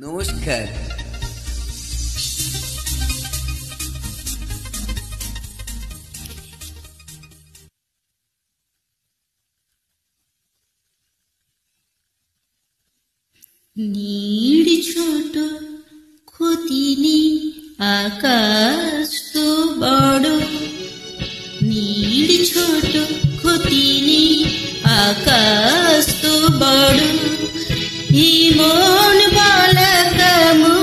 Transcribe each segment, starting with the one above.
নমস্কার। নীড় ছোট ক্ষতিনি আকাশ তো বড়, নীড় ছোট ক্ষতিনি আকাশ তো বড়, মন বলা কামু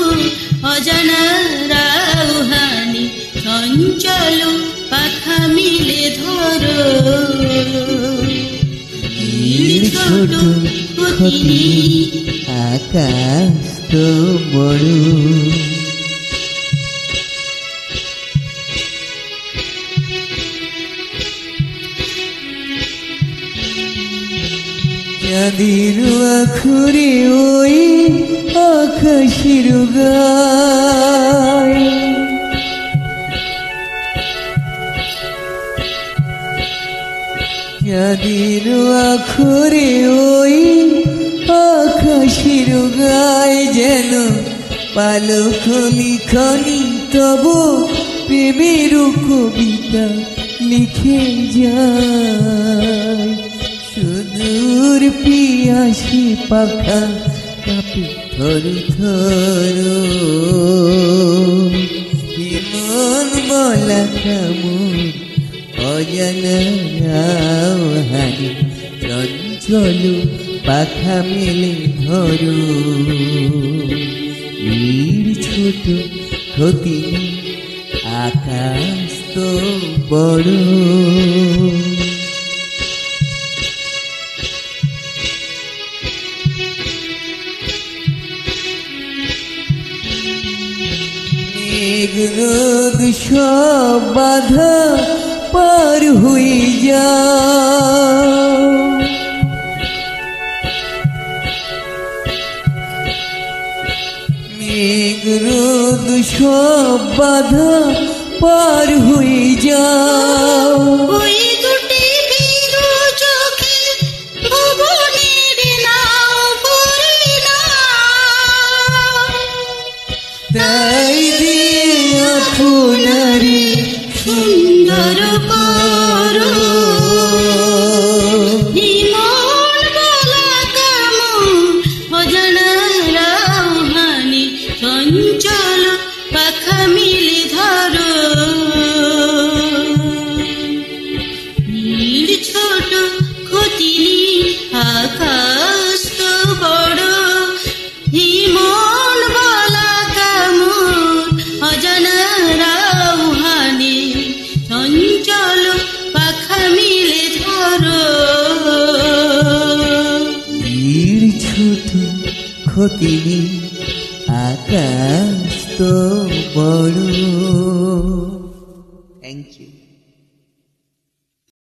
অজানা রাউহানি, চঞ্চল পাখা মিলে ধরো। নীড় ছোট ক্ষতিনি আকাশ তো বড়, চাঁদের আখরে ওই আকাশের গায়, চাঁদের আখরে ওই আকাশের গায়, যেন পালক লিখনি তব প্রেমের কবিতা লিখে যায়। সুদূর পিয়াসী পাখা কাঁপে থর থর, মন বলা কামড় অজানা রাউহানি, চঞ্চল পাখা মেলে ধরো। নীড় ছোট ক্ষতি আকাশ তো বড়, মেঘ রোদ সব বাধা পার হয়ে যাও, মেঘ রোদ সব বাধা পার হয়ে যাও। ওই দুটি বিরু চোখে ভুবনের নাও ভুলবি না, তাই দিয়ে আপনারে সুন্দর করো। মন বলা কামু অজানা রাউহানি, চঞ্চল পাখা মিলে ধরো। নীড় ছোট ক্ষতিনি আকাশ তো বড়, মন বলা কামু অজানা রাউহানি, চঞ্চল পাখা মিলে ধরো। নীড় ছোট ক্ষতি আকাশ তো বড়। Thank you.